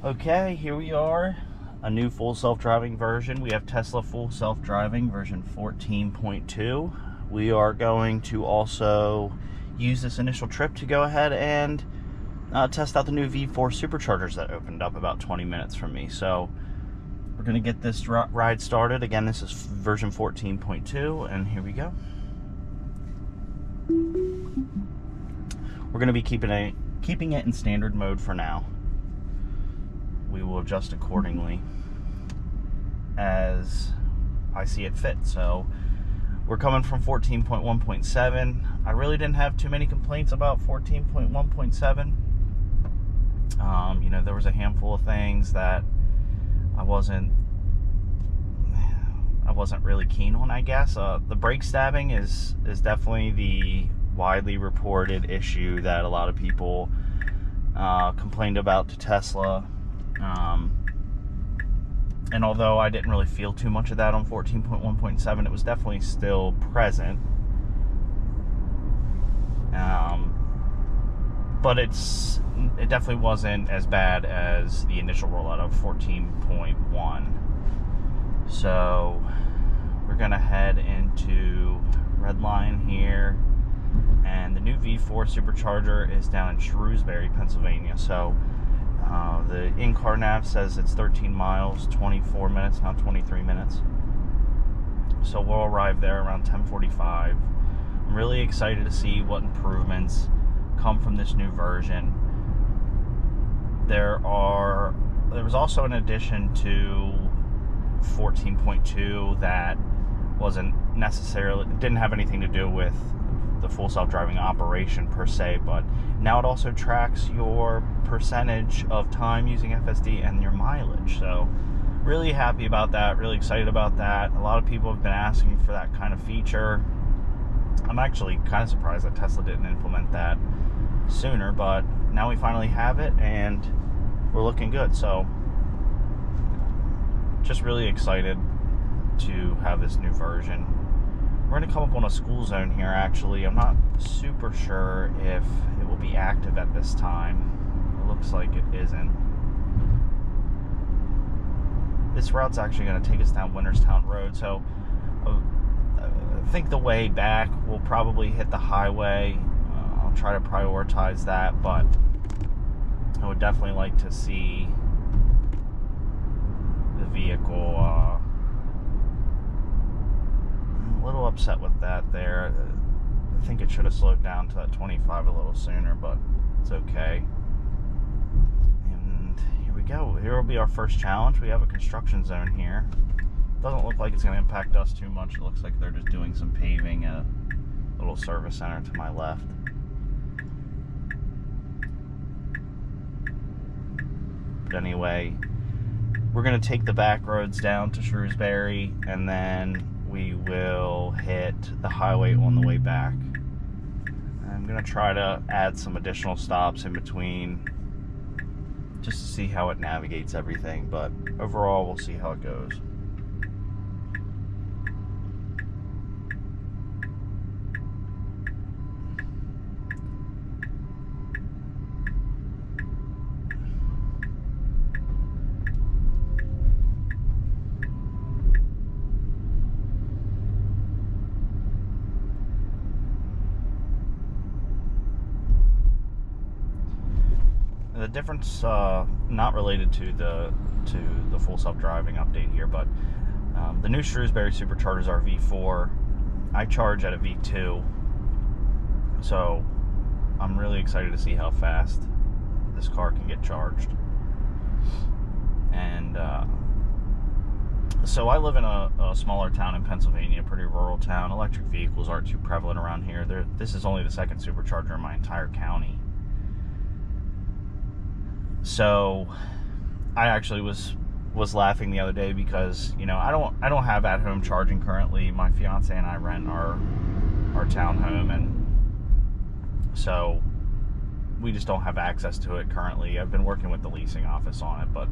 Okay, here we are, a new full self-driving version. We have Tesla full self-driving version 14.2. We are going to also use this initial trip to go ahead and test out the new V4 superchargers that opened up about 20 minutes from me. So we're going to get this ride started. Again, this is version 14.2, and here we go. We're going to be keeping it in standard mode for now. We will adjust accordingly as I see it fit. So we're coming from 14.1.7. I really didn't have too many complaints about 14.1.7. You know, there was a handful of things that I wasn't really keen on, I guess. The brake stabbing is definitely the widely reported issue that a lot of people complained about to Tesla. And although I didn't really feel too much of that on 14.1.7, it was definitely still present. But it definitely wasn't as bad as the initial rollout of 14.1. So we're gonna head into red line here, and the new V4 supercharger is down in Shrewsbury, Pennsylvania. So the in-car nav says it's 13 miles, 24 minutes, not 23 minutes. So we'll arrive there around 10:45. I'm really excited to see what improvements come from this new version. There was also an addition to 14.2 that didn't have anything to do with the full self-driving operation per se, but now it also tracks your percentage of time using FSD and your mileage. So really happy about that, really excited about that. A lot of people have been asking for that kind of feature. I'm actually kind of surprised that Tesla didn't implement that sooner, but now we finally have it and we're looking good. So just really excited to have this new version. We're going to come up on a school zone here, actually. I'm not super sure if it will be active at this time. It looks like it isn't. This route's actually going to take us down Winterstown Road, so I think the way back we'll probably hit the highway. I'll try to prioritize that, but I would definitely like to see the vehicle. A little upset with that there. I think it should have slowed down to that 25 a little sooner, but it's okay. And here we go. Here will be our first challenge. We have a construction zone here. Doesn't look like it's going to impact us too much. It looks like they're just doing some paving at a little service center to my left. But anyway, we're going to take the back roads down to Shrewsbury, and then we will hit the highway on the way back. I'm going to try to add some additional stops in between just to see how it navigates everything, but overall we'll see how it goes. The difference, not related to the full self-driving update here, but the new Shrewsbury superchargers are V4. I charge at a V2, so I'm really excited to see how fast this car can get charged. And so I live in a smaller town in Pennsylvania, a pretty rural town. Electric vehicles aren't too prevalent around here. This is only the second supercharger in my entire county. So I actually was laughing the other day because, you know, I don't have at-home charging currently. My fiance and I rent our townhome, and so we just don't have access to it currently. I've been working with the leasing office on it, but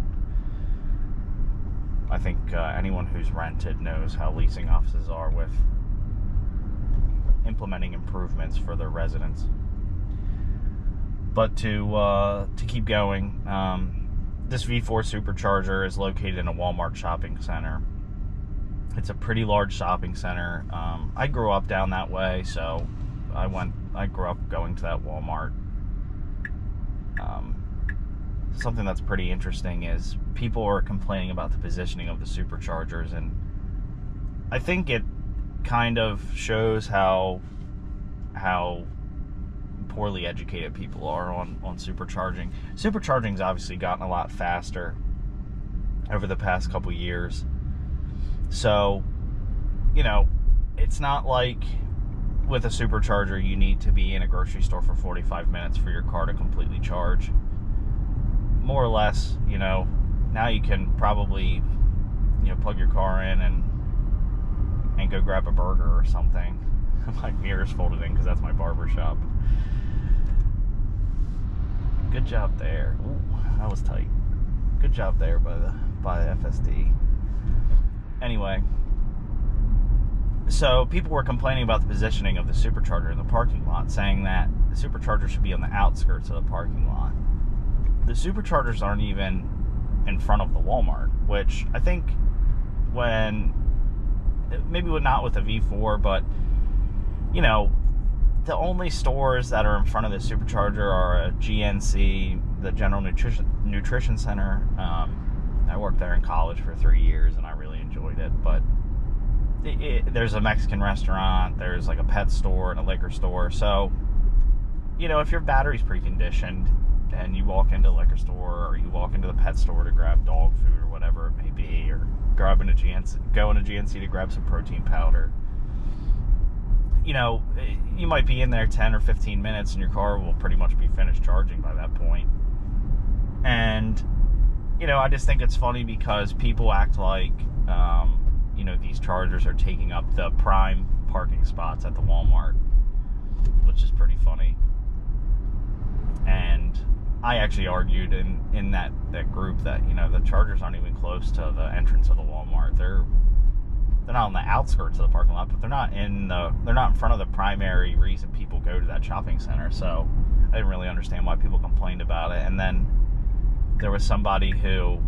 I think anyone who's rented knows how leasing offices are with implementing improvements for their residents. But to keep going, this V4 supercharger is located in a Walmart shopping center. It's a pretty large shopping center. I grew up down that way, so I grew up going to that Walmart. Something that's pretty interesting is people are complaining about the positioning of the superchargers, and I think it kind of shows how poorly educated people are on supercharging. Supercharging's obviously gotten a lot faster over the past couple years. So, you know, it's not like with a supercharger you need to be in a grocery store for 45 minutes for your car to completely charge. More or less, you know, now you can probably, you know, plug your car in and go grab a burger or something. My mirror's folded in because that's my barber shop. Good job there. Ooh, that was tight. Good job there by the FSD. Anyway, so people were complaining about the positioning of the supercharger in the parking lot, saying that the supercharger should be on the outskirts of the parking lot. The superchargers aren't even in front of the Walmart, which I think maybe not with the V4, but, you know, the only stores that are in front of the supercharger are a GNC, the General Nutrition Center. I worked there in college for 3 years, and I really enjoyed it, but there's a Mexican restaurant, there's like a pet store and a liquor store. So, you know, if your battery's preconditioned and you walk into a liquor store or you walk into the pet store to grab dog food or whatever it may be, or go into GNC to grab some protein powder, you know, you might be in there 10 or 15 minutes and your car will pretty much be finished charging by that point. And, you know, I just think it's funny because people act like, you know, these chargers are taking up the prime parking spots at the Walmart, which is pretty funny. And I actually argued in that group that, you know, the chargers aren't even close to the entrance of the Walmart. They're not on the outskirts of the parking lot, but they're not in front of the primary reason people go to that shopping center. So I didn't really understand why people complained about it. And then there was somebody who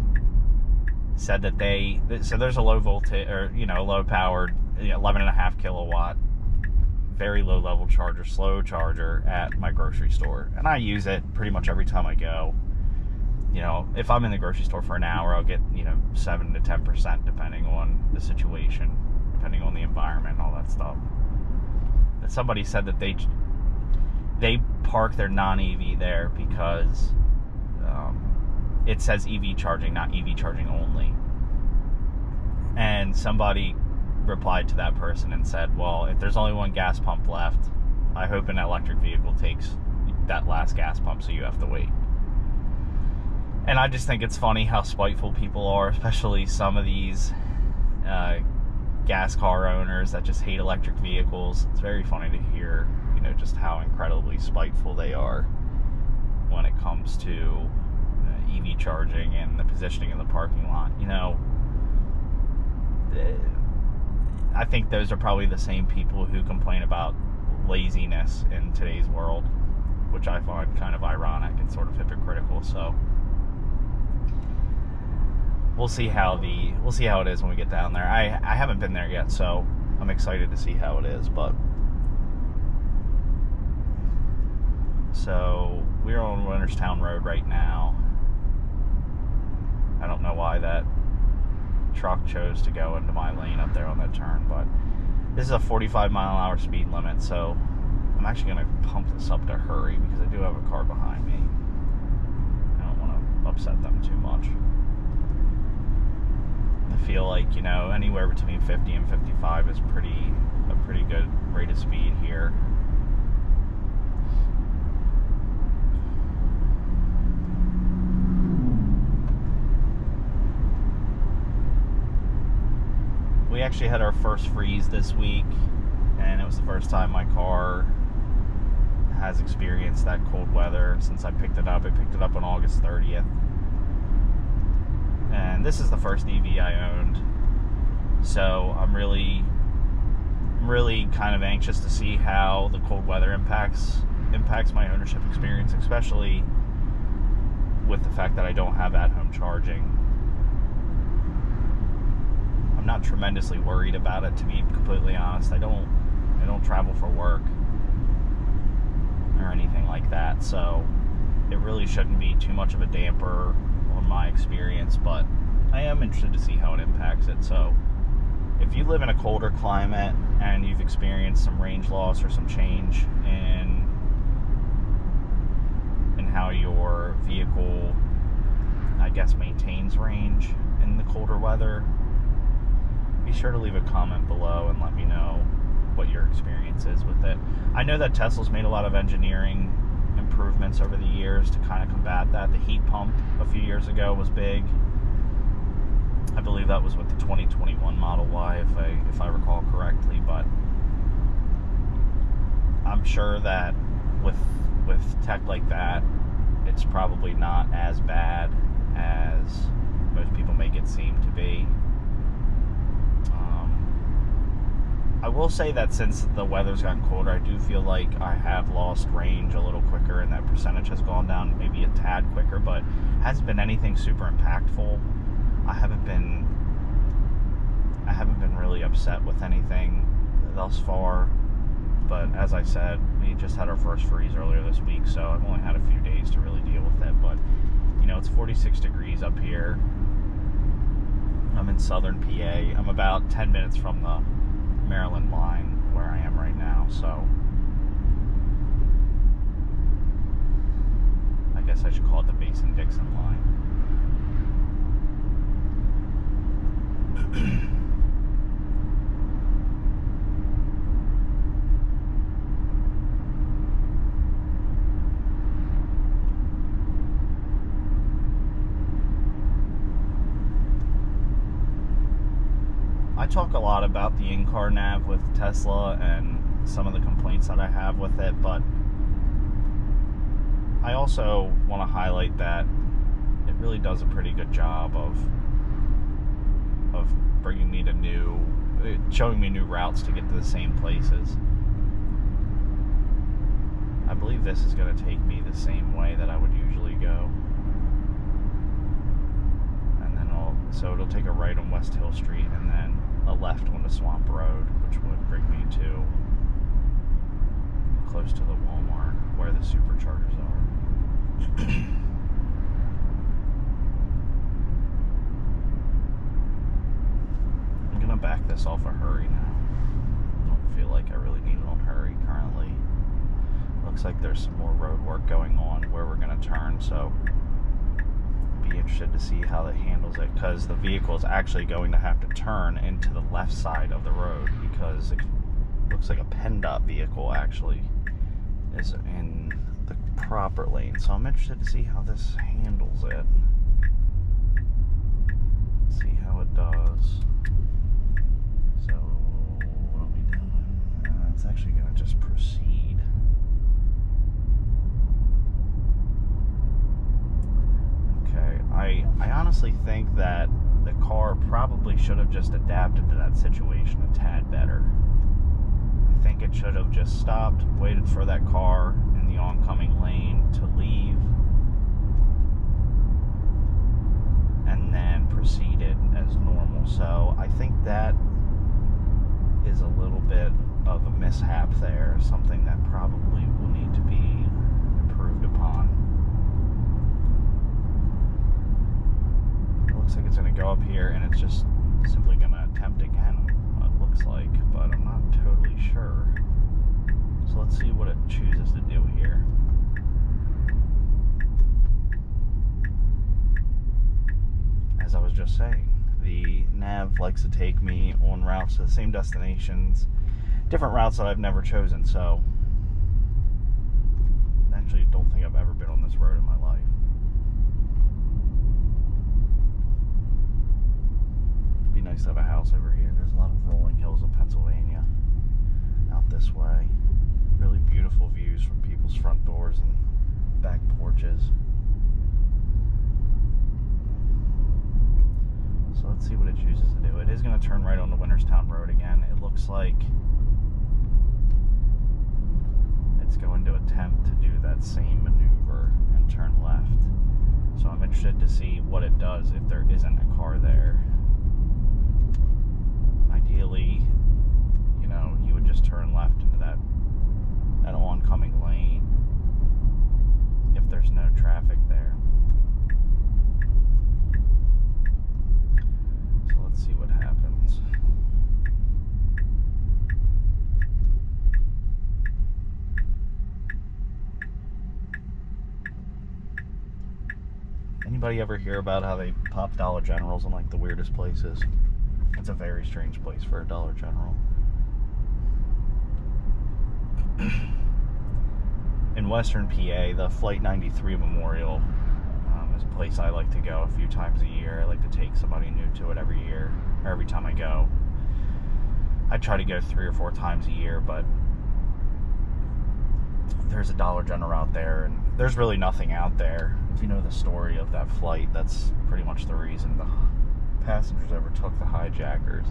said that so there's a low voltage, or, you know, low powered, 11.5 kilowatt, very low level charger, slow charger at my grocery store, and I use it pretty much every time I go. You know, if I'm in the grocery store for an hour, I'll get, you know, 7 to 10% depending on the situation, depending on the environment, all that stuff. And somebody said that they park their non-EV there because it says EV charging, not EV charging only. And somebody replied to that person and said, well, if there's only one gas pump left, I hope an electric vehicle takes that last gas pump, so you have to wait. And I just think it's funny how spiteful people are, especially some of these gas car owners that just hate electric vehicles. It's very funny to hear, you know, just how incredibly spiteful they are when it comes to EV charging and the positioning in the parking lot. You know, I think those are probably the same people who complain about laziness in today's world, which I find kind of ironic and sort of hypocritical. So we'll see how it is when we get down there. I haven't been there yet, so I'm excited to see how it is. But so we're on Winterstown Road right now. I don't know why that truck chose to go into my lane up there on that turn, but this is a 45-mile-an-hour speed limit, so I'm actually going to pump this up to hurry because I do have a car behind me. I don't want to upset them too much. I feel like, you know, anywhere between 50 and 55 is a pretty good rate of speed here. We actually had our first freeze this week, and it was the first time my car has experienced that cold weather since I picked it up. I picked it up on August 30th. And this is the first EV I owned. So I'm really kind of anxious to see how the cold weather impacts my ownership experience, especially with the fact that I don't have at-home charging, I'm not tremendously worried about it, to be completely honest. I don't travel for work or anything like that, so it really shouldn't be too much of a damper on my experience, but I am interested to see how it impacts it. So if you live in a colder climate and you've experienced some range loss or some change in how your vehicle, I guess, maintains range in the colder weather, be sure to leave a comment below and let me know what your experience is with it. I know that Tesla's made a lot of engineering improvements over the years to kind of combat that. The heat pump a few years ago was big. I believe that was with the 2021 Model Y, if I recall correctly, but I'm sure that with tech like that, it's probably not as bad as most people make it seem to be. I will say that since the weather's gotten colder, I do feel like I have lost range a little quicker, and that percentage has gone down maybe a tad quicker, but hasn't been anything super impactful. I haven't been really upset with anything thus far, but as I said, we just had our first freeze earlier this week, so I've only had a few days to really deal with it. But you know, it's 46 degrees up here. I'm in southern PA. I'm about 10 minutes from the Maryland line where I am right now, so I guess I should call it the Mason-Dixon line. I talk a lot about the in-car nav with Tesla and some of the complaints that I have with it, but I also want to highlight that it really does a pretty good job of bringing me to showing me new routes to get to the same places. I believe this is going to take me the same way that I would usually go. And then so it'll take a right on West Hill Street and then a left on the Swamp Road, which would bring me to close to the Walmart where the superchargers are. I'm gonna back this off a hurry now. I don't feel like I really need it on hurry currently. Looks like there's some more road work going on where we're gonna turn, so be interested to see how that handles it, because the vehicle is actually going to have to turn into the left side of the road, because it looks like a PennDOT vehicle actually is in the proper lane. So I'm interested to see how this handles it. See how it does. So what are we doing? It's actually going to just proceed. Okay, I honestly think that the car probably should have just adapted to that situation a tad better. I think it should have just stopped, waited for that car in the oncoming lane to leave, and then proceeded as normal. So I think that is a little bit of a mishap there, something that probably will need to be improved upon. It looks like it's going to go up here and it's just simply going to attempt again, what it looks like, but I'm not totally sure. So let's see what it chooses to do here. As I was just saying, the nav likes to take me on routes to the same destinations, different routes that I've never chosen, so I actually don't think I've ever been on this road in my life. It'd be nice to have a house over here. There's a lot of rolling hills of Pennsylvania out this way. Really beautiful views from people's front doors and back porches. So let's see what it chooses to do. It is going to turn right on the Winterstown Road again. It looks like it's going to attempt to do that same maneuver and turn left. So I'm interested to see what it does if there isn't a car there. Ideally, you know, you would just turn left into that oncoming lane if there's no traffic there. So let's see what happens. Anybody ever hear about how they pop Dollar Generals in like the weirdest places? It's a very strange place for a Dollar General. In Western PA, the Flight 93 Memorial is a place I like to go a few times a year. I like to take somebody new to it every year, or every time I go. I try to go 3 or 4 times a year, but there's a Dollar General out there, and there's really nothing out there. If you know the story of that flight, that's pretty much the reason the passengers overtook the hijackers,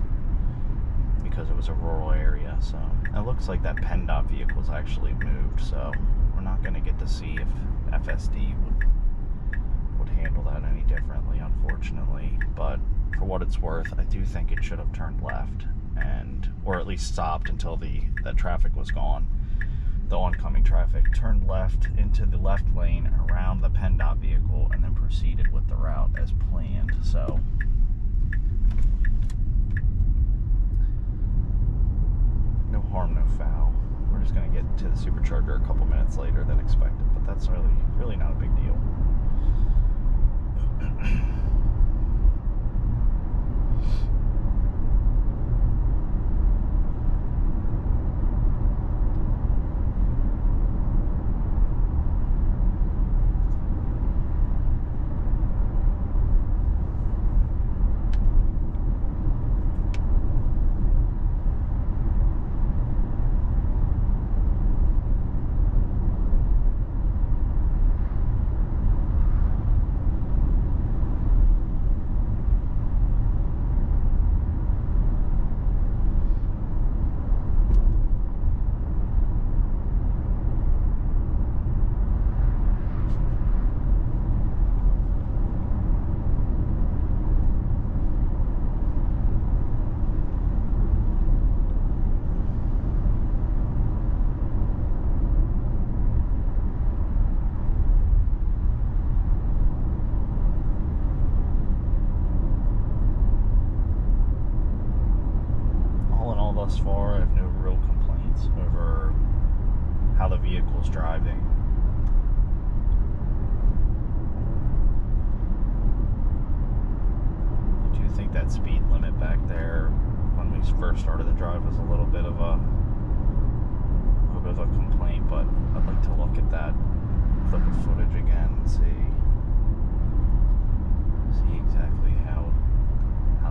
because it was a rural area. So it looks like that PennDOT vehicle's actually moved, so we're not going to get to see if FSD would handle that any differently, unfortunately. But for what it's worth, I do think it should have turned left, or at least stopped until that traffic was gone. The oncoming traffic turned left into the left lane around the PennDOT vehicle and then proceeded with the route as planned. So no harm, no foul. We're just going to get to the supercharger a couple minutes later than expected, but that's really not a big deal. Thus far, I have no real complaints over how the vehicle's driving. I do think that speed limit back there when we first started the drive was a little bit of a complaint, but I'd like to look at that clip of footage again and see exactly how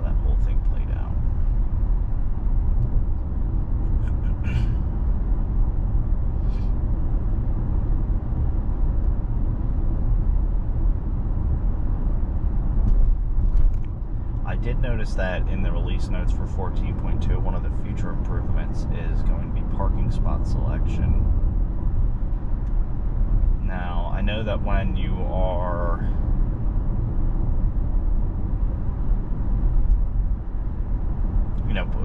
that whole thing played out. I did notice that in the release notes for 14.2, one of the future improvements is going to be parking spot selection. Now, I know that when you are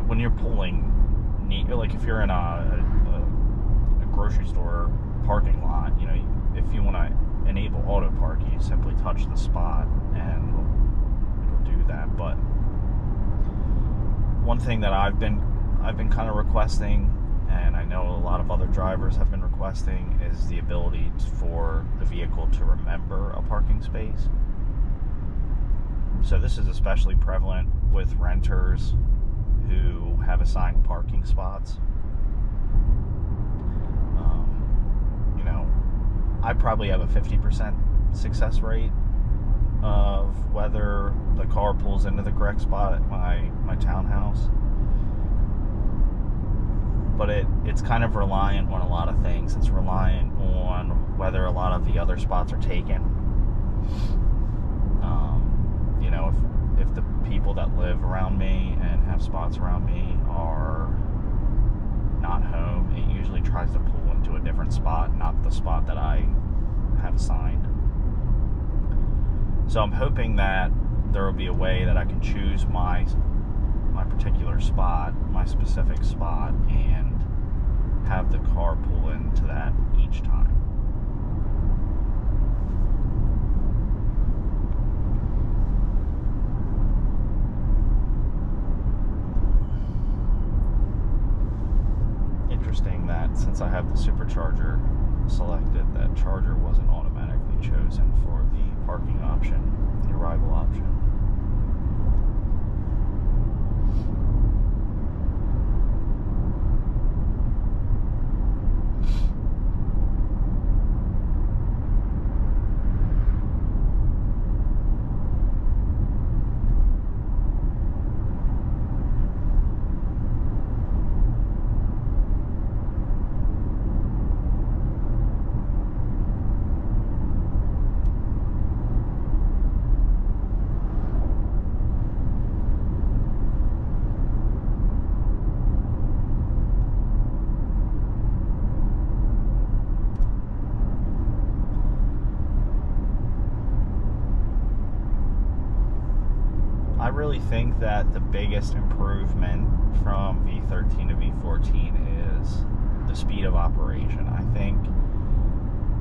when you're pulling, like if you're in a grocery store parking lot, if you want to enable auto parking, you simply touch the spot and it'll do that. But one thing that I've been kind of requesting, and I know a lot of other drivers have been requesting, is the ability for the vehicle to remember a parking space. So this is especially prevalent with renters who have assigned parking spots. I probably have a 50% success rate of whether the car pulls into the correct spot at my townhouse. But it's kind of reliant on a lot of things. It's reliant on whether a lot of the other spots are taken. If the people that live around me and have spots around me are not home, it usually tries to pull into a different spot, not the spot that I have assigned. So I'm hoping that there will be a way that I can choose my particular spot, my specific spot, and have the car pull into that each time. Interesting that since I have the supercharger selected, that charger wasn't automatically chosen for the parking option, the arrival option. I really think that the biggest improvement from V13 to V14 is the speed of operation. I think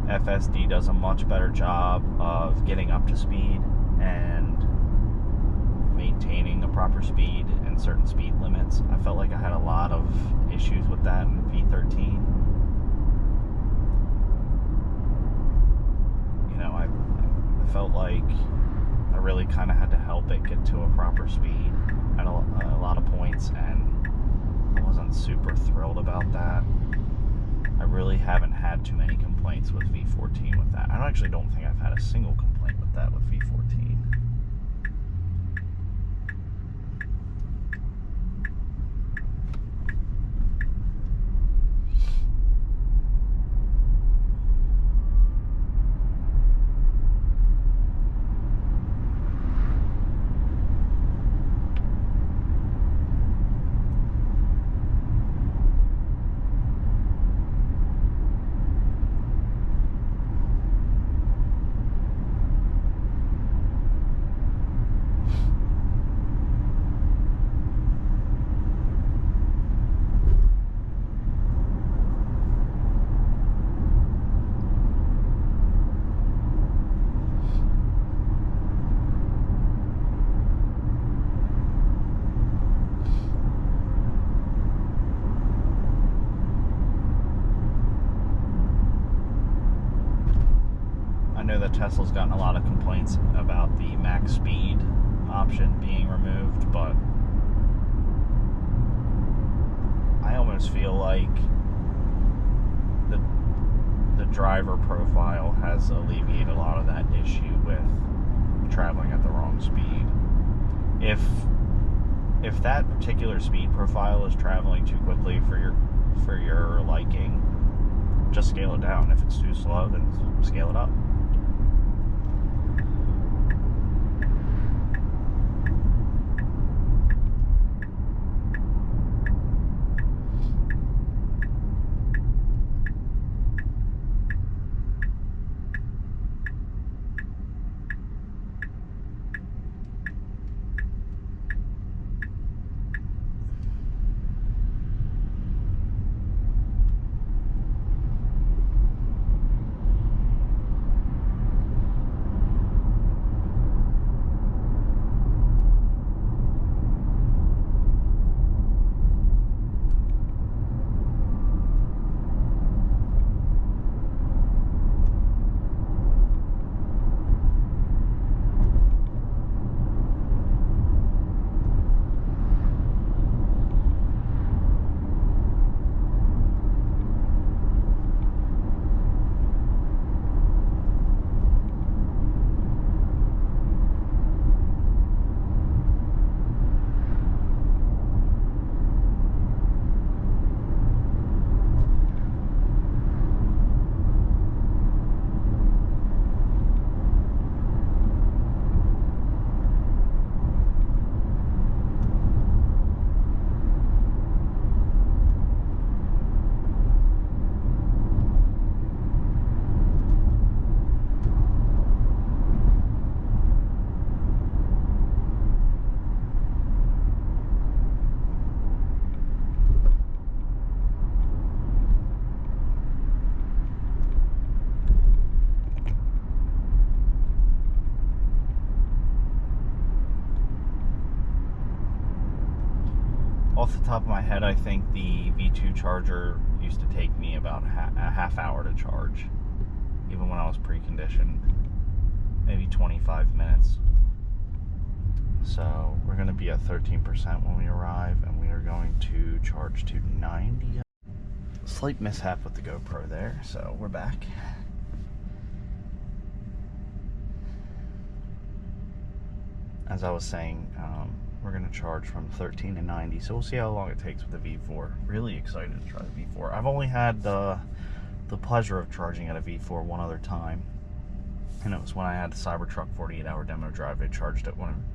FSD does a much better job of getting up to speed and maintaining a proper speed and certain speed limits. I felt like I had a lot of issues with that in V13. You know, I felt like I really kind of had to help it get to a proper speed at a lot of points, and I wasn't super thrilled about that. I really haven't had too many complaints with V14 with that. I actually don't think I've had a single complaint with that with V14. I know that Tesla's gotten a lot of complaints about the max speed option being removed, but I almost feel like the driver profile has alleviated a lot of that issue with traveling at the wrong speed. If that particular speed profile is traveling too quickly for your liking, just scale it down. If it's too slow, then scale it up. Off the top of my head, I think the V2 charger used to take me about a half hour to charge, even when I was preconditioned, maybe 25 minutes. So we're going to be at 13% when we arrive, and we are going to charge to 90. Slight mishap with the GoPro there, so we're back. As I was saying, we're going to charge from 13 to 90, so we'll see how long it takes with the V4. Really excited to try the V4. I've only had the pleasure of charging at a V4 one other time, and it was when I had the Cybertruck 48-hour demo drive. I charged at one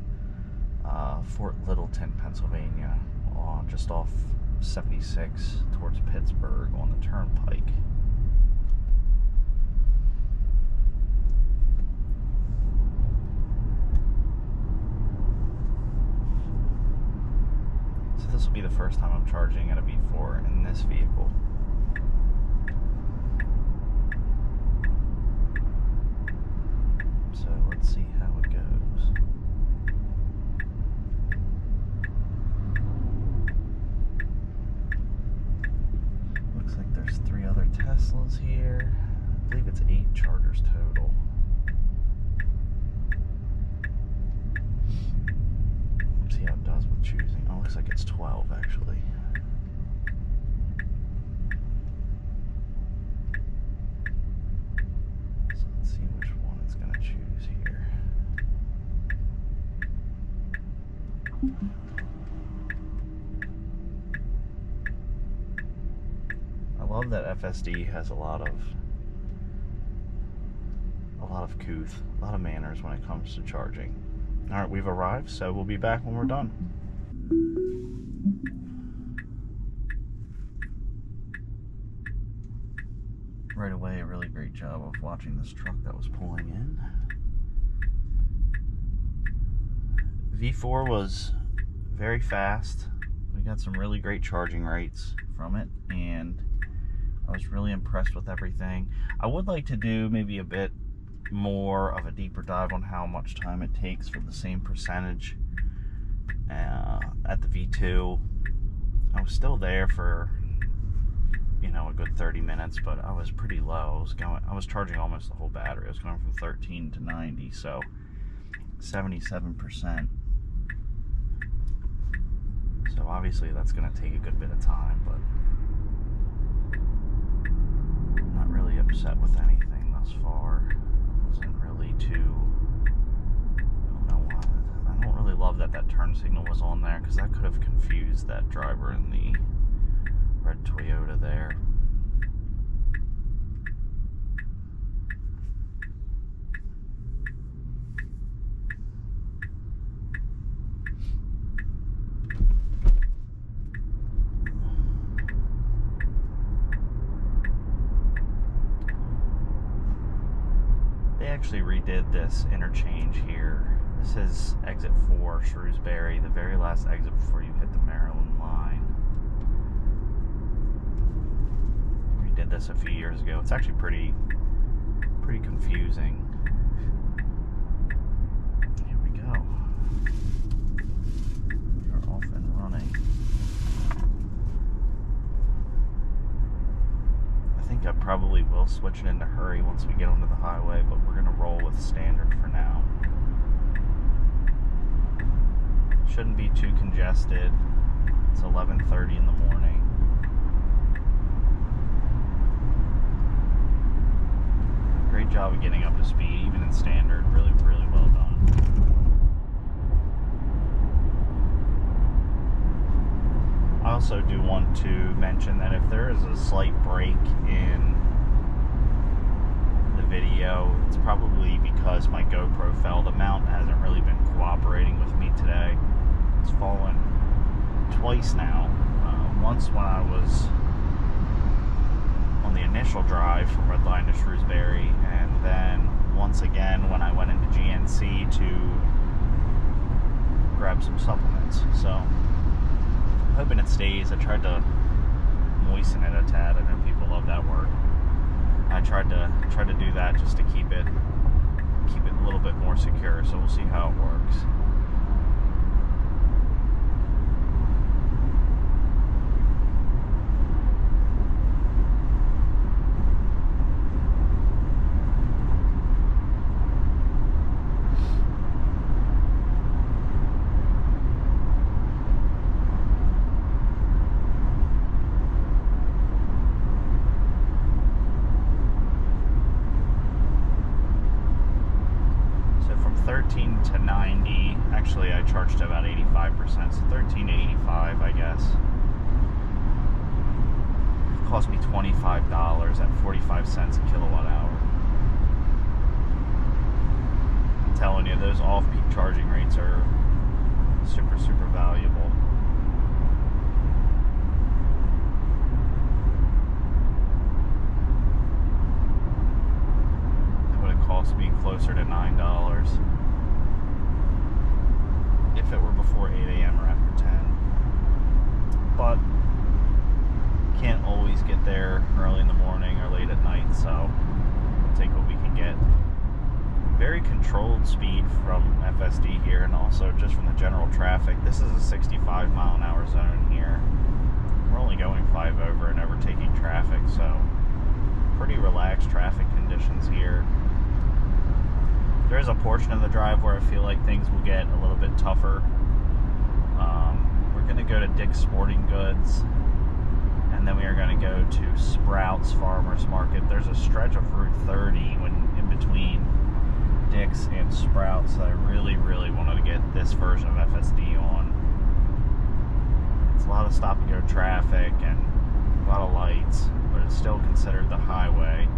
of Fort Littleton, Pennsylvania, just off 76 towards Pittsburgh on the Turnpike. So this will be the first time I'm charging at a V4 in this vehicle. So let's see how it goes. Looks like there's 3 other Teslas here. I believe it's 8 chargers total. Let's see how it does with choosing. Oh, looks like it's 12 actually. So let's see which one it's going to choose here. I love that FSD has a lot of couth, a lot of manners when it comes to charging. All right, we've arrived, so we'll be back when we're done. Right away, a really great job of watching this truck that was pulling in. V4 was very fast. We got some really great charging rates from it, and I was really impressed with everything. I would like to do maybe a bit more of a deeper dive on how much time it takes for the same percentage at the V2. I was still there for, you know, a good 30 minutes, but I was pretty low. I was charging almost the whole battery. I was going from 13 to 90, so 77%. So obviously that's going to take a good bit of time, but I'm not really upset with anything thus far. Wasn't really I don't know why. I don't really love that turn signal was on there, because that could have confused that driver in the red Toyota there. Actually redid this interchange here. This is exit 4, Shrewsbury, the very last exit before you hit the Maryland line. Redid this a few years ago. It's actually pretty confusing. Here we go. We are off and running. I think I probably will switch it into hurry once we get onto the highway, but we're going to roll with standard for now. Shouldn't be too congested. It's 11:30 in the morning. Great job of getting up to speed, even in standard. Really, really well done. I also do want to mention that if there is a slight break in the video, it's probably because my GoPro fell. The mount hasn't really been cooperating with me today. It's fallen twice now. Once when I was on the initial drive from Red Line to Shrewsbury, and then once again when I went into GNC to grab some supplements. So I'm hoping it stays. I tried to moisten it a tad. I know people love that word. I tried to do that just to keep it a little bit more secure. So we'll see how it works. actually I charged about 85%, so 13 to 85, I guess. It cost me $25 at 45 cents a kilowatt hour. I'm telling you, those off-peak charging rates are super, super valuable. That would have cost me closer to $9 if it were before 8 a.m. or after 10. But can't always get there early in the morning or late at night, so we'll take what we can get. Very controlled speed from FSD here, and also just from the general traffic. This is a 65 mile an hour zone here. We're only going 5 over and overtaking traffic, so pretty relaxed traffic conditions here. There is a portion of the drive where I feel like things will get a little bit tougher. We're going to go to Dick's Sporting Goods, and then we are going to go to Sprouts Farmers Market. There's a stretch of Route 30 in between Dick's and Sprouts that I really, really wanted to get this version of FSD on. It's a lot of stop and go traffic and a lot of lights, but it's still considered the highway.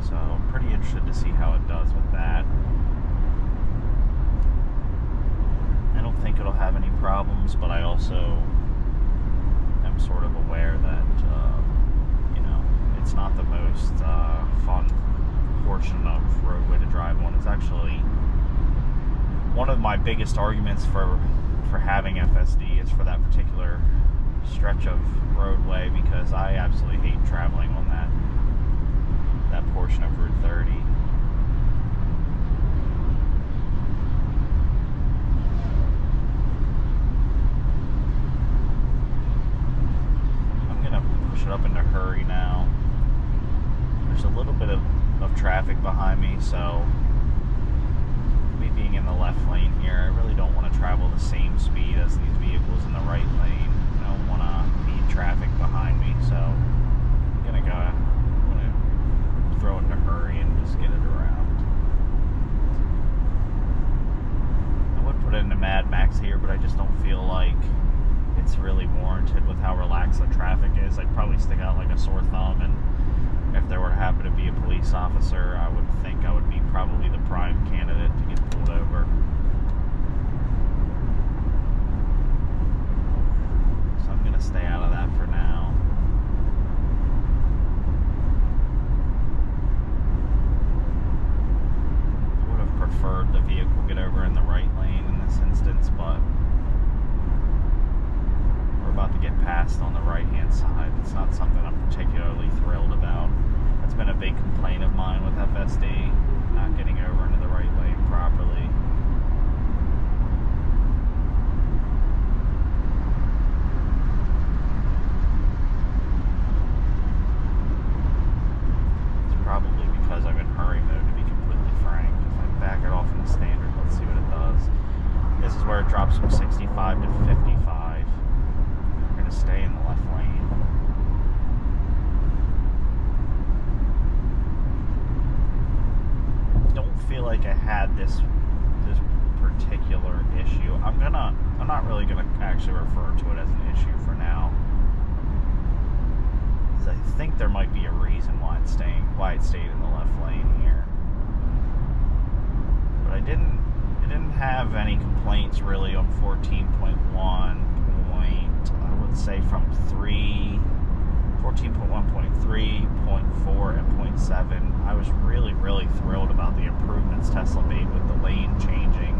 So I'm pretty interested to see how it does with that. I don't think it'll have any problems, but I also am sort of aware that it's not the most fun portion of roadway to drive on. It's actually one of my biggest arguments for having FSD is for that particular stretch of roadway, because I absolutely hate traveling on that portion of Route 30. I'm gonna push it up into hurry now. There's a little bit of traffic behind me, so me being in the left lane here, I really don't want to travel the same speed as these vehicles in the right lane. I don't want to beat traffic behind me, so I'm gonna throw it in a hurry and just get it around. I would put it into Mad Max here, but I just don't feel like it's really warranted with how relaxed the traffic is. I'd probably stick out like a sore thumb, and if there were to happen to be a police officer, I would think I would be probably the prime candidate to get pulled over. So I'm going to stay out of that for now. I would have preferred the vehicle get over in the right lane in this instance, but we're about to get passed on the right-hand side. It's not something I'm particularly thrilled about. That's been a big complaint of mine with FSD, not getting over into the right lane properly. It's probably because I'm in hurry mode, to be completely frank. If I back it off in the standard, let's see what it does. This is where it drops from 65 to 55. We're going to stay in the left lane. Feel like I had this particular issue. I'm not really gonna actually refer to it as an issue for now, because I think there might be a reason why it stayed in the left lane here. But it didn't have any complaints really on 14.1 I would say from 14.1.3, 0.4, and 0.7. I was really, really thrilled about the improvements Tesla made with the lane changing,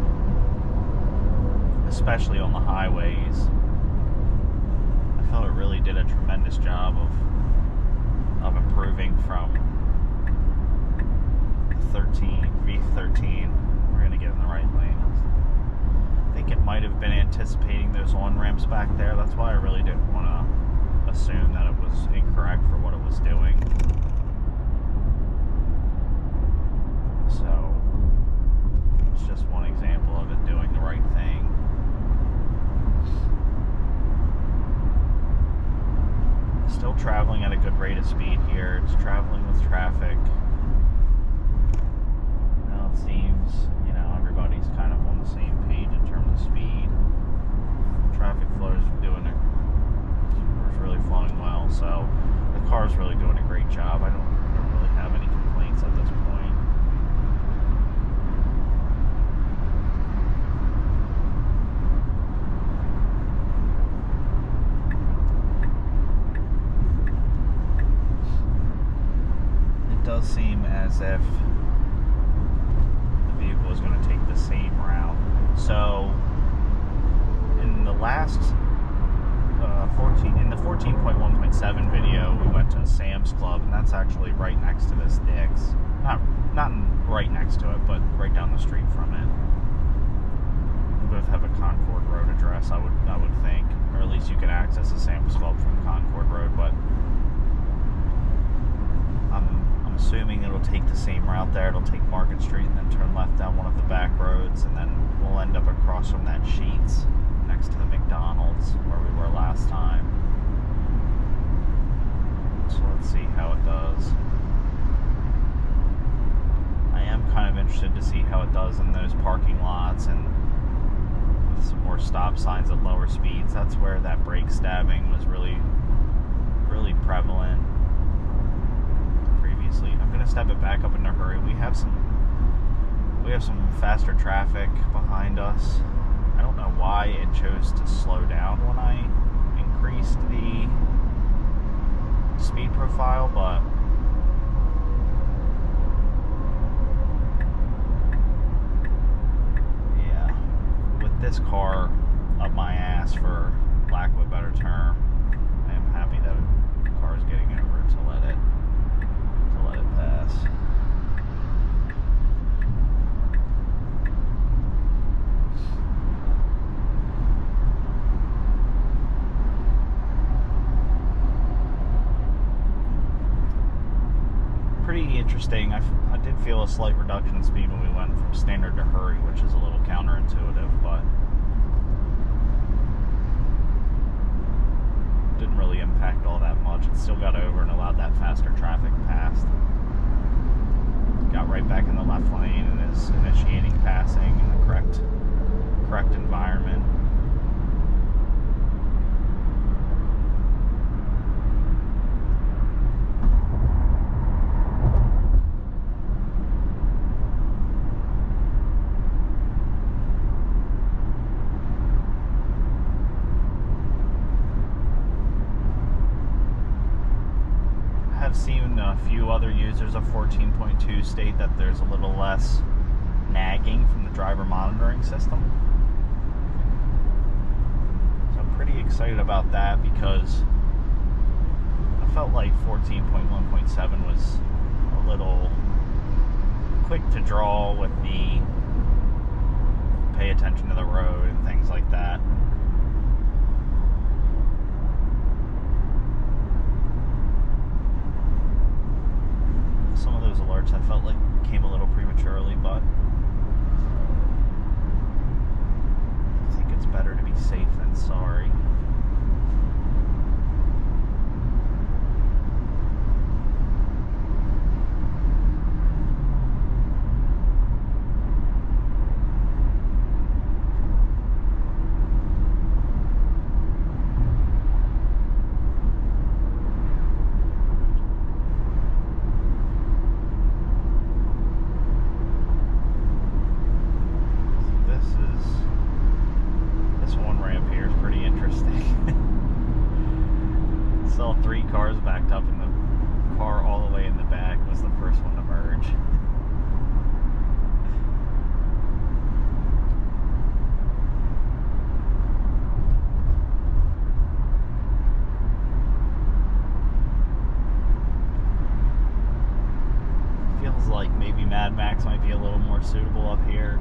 especially on the highways. I felt it really did a tremendous job of improving from V13. We're going to get in the right lane. I think it might have been anticipating those on-ramps back there. That's why I really didn't want to assume that it was incorrect for what it was doing. So it's just one example of it doing the right thing. Still traveling at a good rate of speed here. It's traveling with traffic. as if the vehicle was going to take the same route. So in the last 14.1.7 video, we went to Sam's Club, and that's actually right next to this Dick's. Not right next to it, but right down the street from it. We both have a Concord Road address, I would think, or at least you can access the Sam's Club from Concord Road. But I'm assuming it'll take the same route there. It'll take Market Street and then turn left down one of the back roads, and then we'll end up across from that Sheetz next to the McDonald's where we were last time. So let's see how it does. I am kind of interested to see how it does in those parking lots and with some more stop signs at lower speeds. That's where that brake stabbing was really prevalent previously. I'm going to step it back up in a hurry. We have some faster traffic behind us. I don't know why it chose to slow down when I increased the speed profile, but yeah, with this car up my ass, for lack of a better term, I am happy that the car is getting over to let it pass. Pretty interesting. I did feel a slight reduction in speed when we went from standard to hurry, which is a little counterintuitive, but didn't really impact all that much. It still got over and allowed that faster traffic past. Got right back in the left lane and is initiating passing in the correct environment. Seen a few other users of 14.2 state that there's a little less nagging from the driver monitoring system. So I'm pretty excited about that, because I felt like 14.1.7 was a little quick to draw with the pay attention to the road and things like that. Some of those alerts I felt like came a little prematurely, but I think it's better to be safe than sorry. Saw 3 cars backed up, and the car all the way in the back was the first one to merge. Feels like maybe Mad Max might be a little more suitable up here.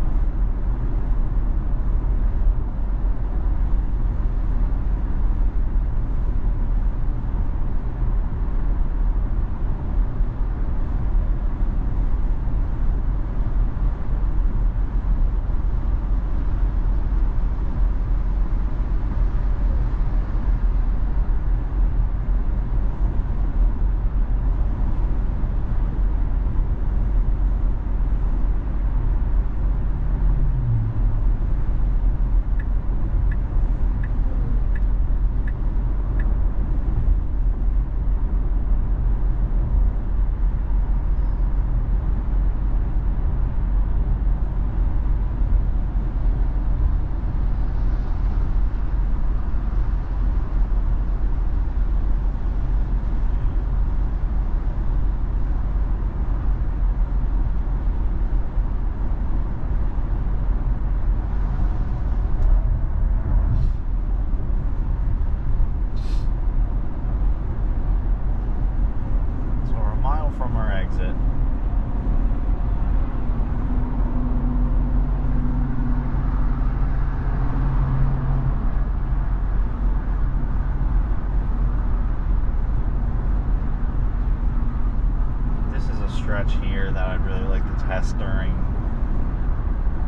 here that I'd really like to test during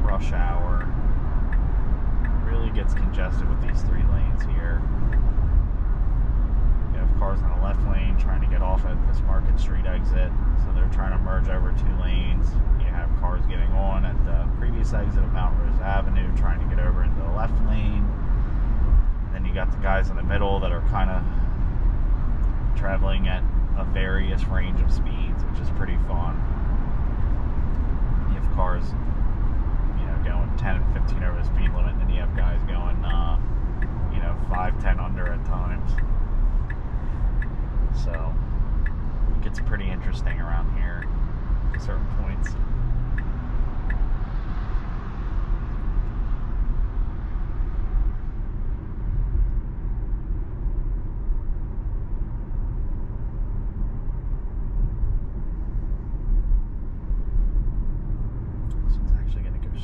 rush hour. It really gets congested with these 3 lanes here. You have cars in the left lane trying to get off at this Market Street exit, so they're trying to merge over 2 lanes. You have cars getting on at the previous exit of Mount Rose Avenue trying to get over into the left lane. And then you got the guys in the middle that are kind of traveling at a various range of speeds, which is pretty fun. You have cars, you know, going 10 and 15 over the speed limit, and then you have guys going, you know, 5, 10 under at times. So it gets pretty interesting around here at certain points.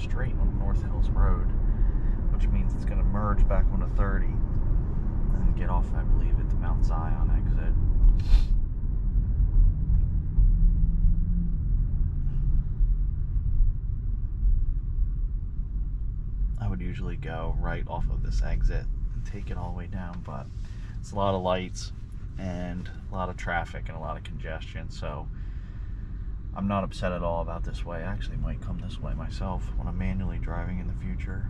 Straight on North Hills Road, which means it's going to merge back onto 30 and get off, I believe, at the Mount Zion exit. I would usually go right off of this exit and take it all the way down, but it's a lot of lights and a lot of traffic and a lot of congestion, so I'm not upset at all about this way. I actually might come this way myself when I'm manually driving in the future.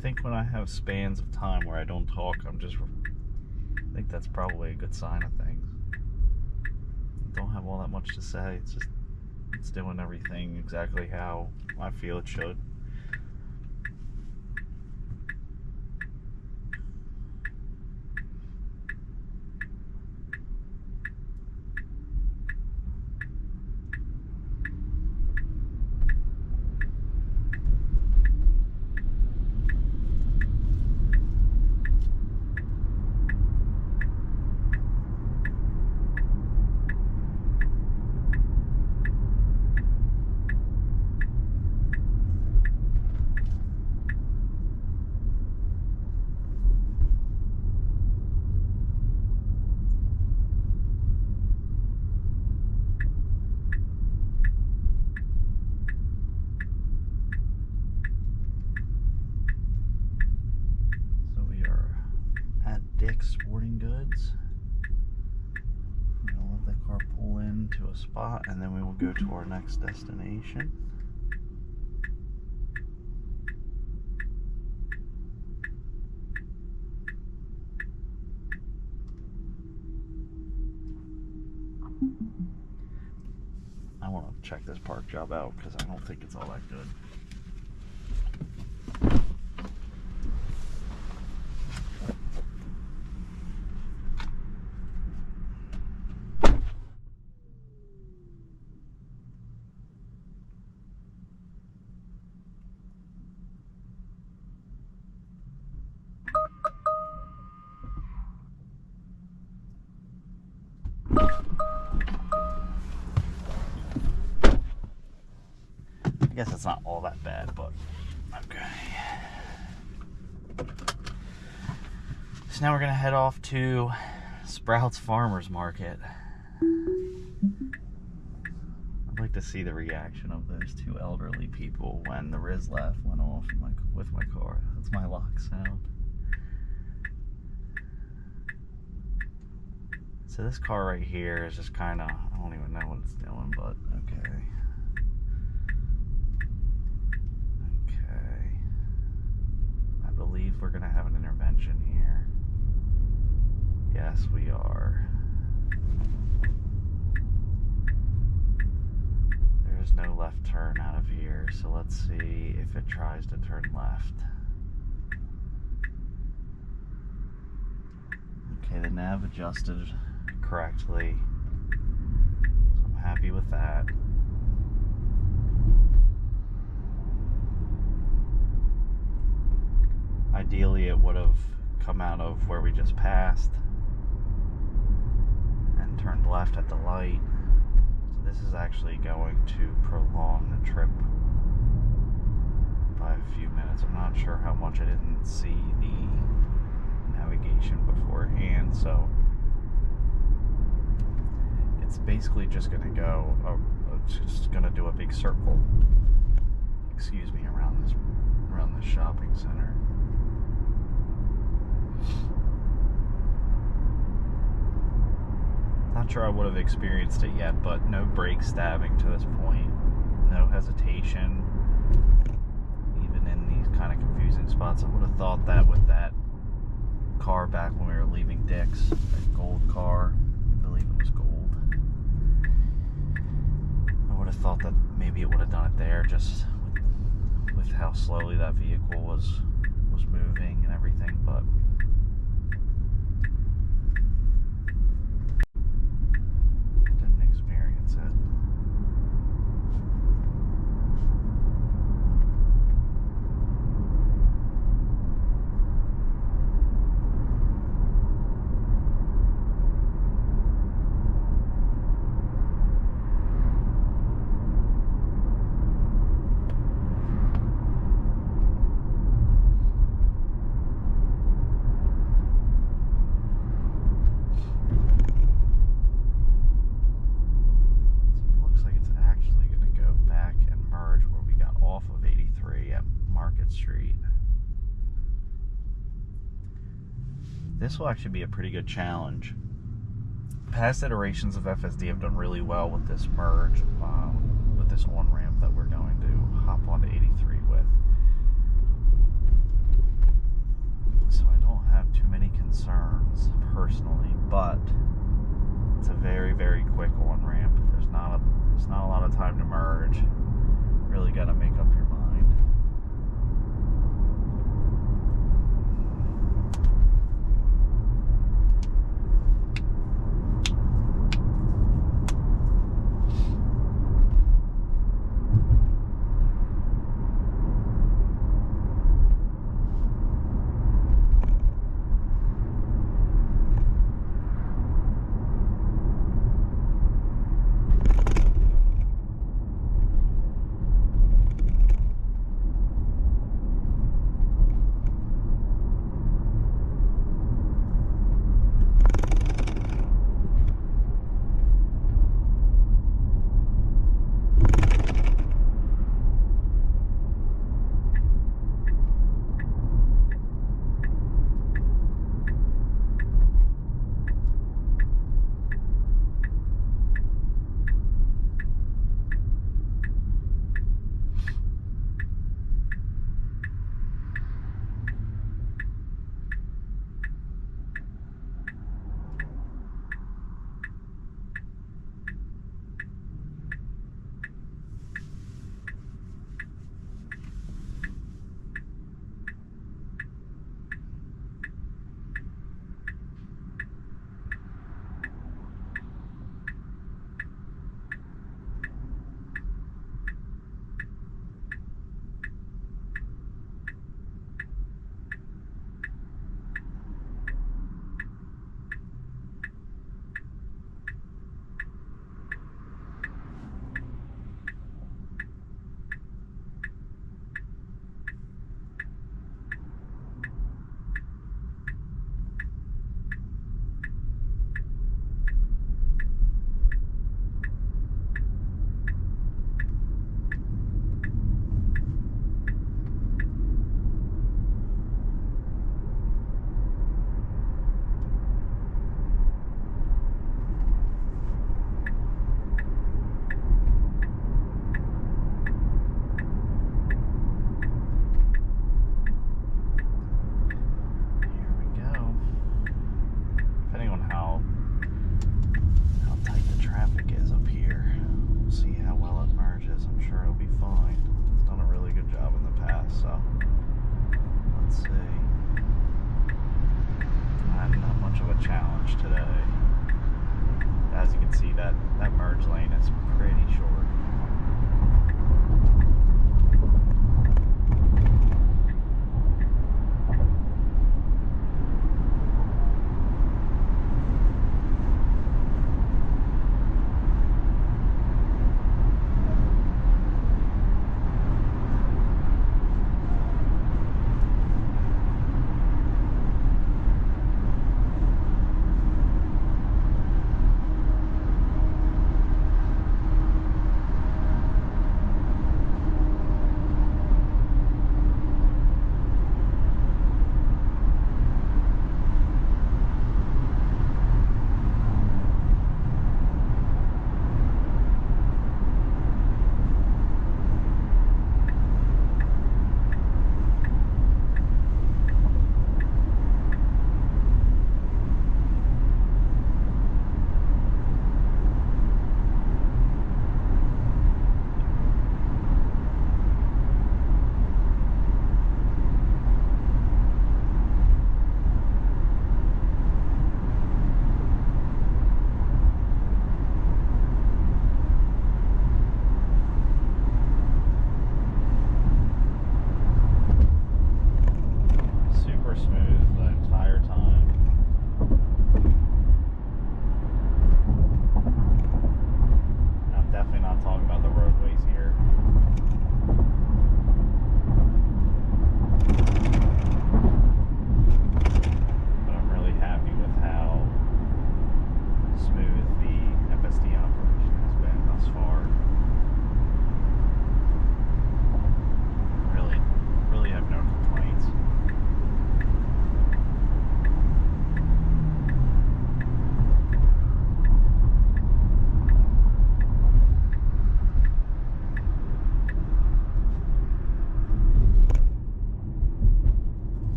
think when I have spans of time where I don't talk, I think that's probably a good sign of things. Don't have all that much to say. It's doing everything exactly how I feel it should. Sporting Goods. We'll let the car pull into a spot and then we will go to our next destination. I want to check this park job out because I don't think it's all that good. I guess it's not all that bad, but okay. So now we're gonna head off to Sprouts Farmers Market. I'd like to see the reaction of those two elderly people when the Riz laugh went off with my car. That's my lock sound. So this car right here is just kind of, I don't even know what it's doing, but okay. I believe we're going to have an intervention here. Yes, we are. There's no left turn out of here, so let's see if it tries to turn left. Okay, the nav adjusted correctly, so I'm happy with that. Ideally, it would have come out of where we just passed and turned left at the light. So this is actually going to prolong the trip by a few minutes. I'm not sure how much. I didn't see the navigation beforehand, so it's basically just going to go, just going to do a big circle, excuse me, around this shopping center. Not sure I would have experienced it yet, but no brake stabbing to this point, no hesitation, even in these kind of confusing spots. I would have thought that with that car back when we were leaving Dick's, that gold car, I believe it was gold. I would have thought that maybe it would have done it there, just with how slowly that vehicle was moving and everything, but didn't experience it. Street. This will actually be a pretty good challenge. Past iterations of FSD have done really well with this merge, with this on-ramp that we're going to hop onto 83 with.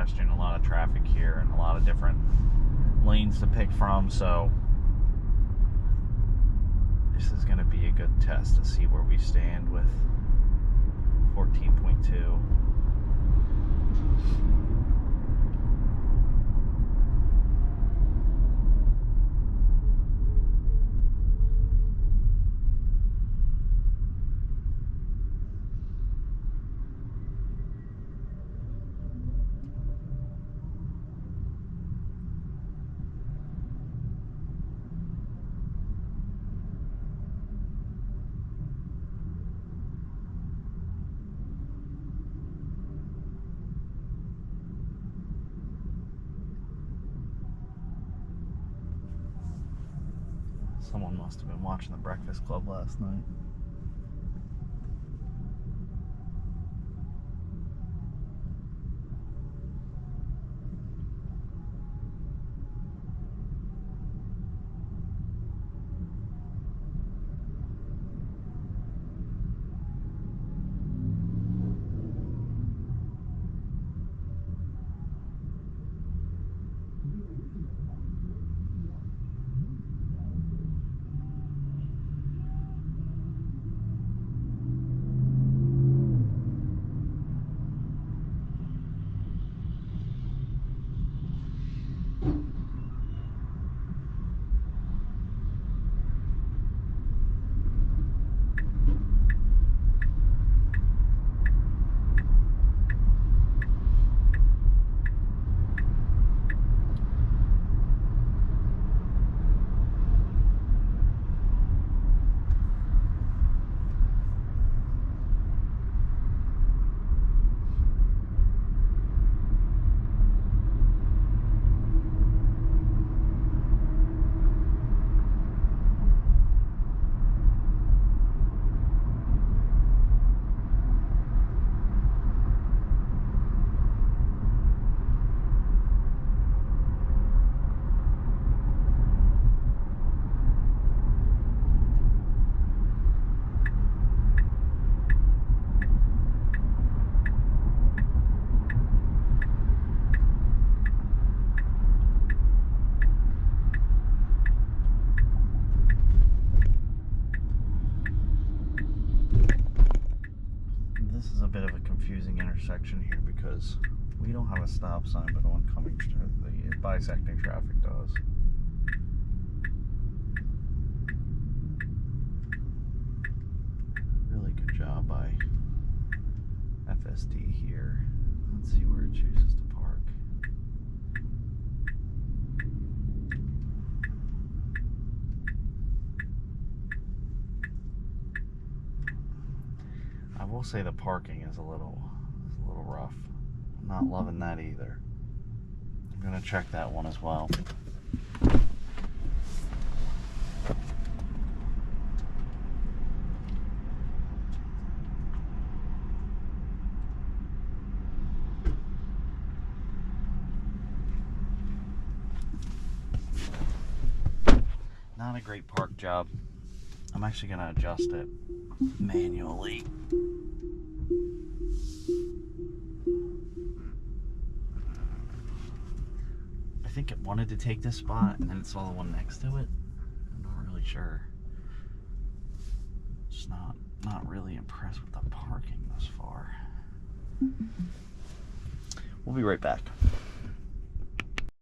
congestion, a lot of traffic here, and a lot of different lanes to pick from, so this is going to be a good test to see where we stand with 14.2. Someone must have been watching The Breakfast Club last night. Intersection here because we don't have a stop sign, but the oncoming the bisecting traffic does. Really good job by FSD here. Let's see where it chooses to park. I will say the parking is a little rough. I'm not loving that either. I'm gonna check that one as well. Not a great park job. I'm actually gonna adjust it manually. I think it wanted to take this spot and then it saw the one next to it. I'm not really sure. Just not really impressed with the parking thus far. We'll be right back.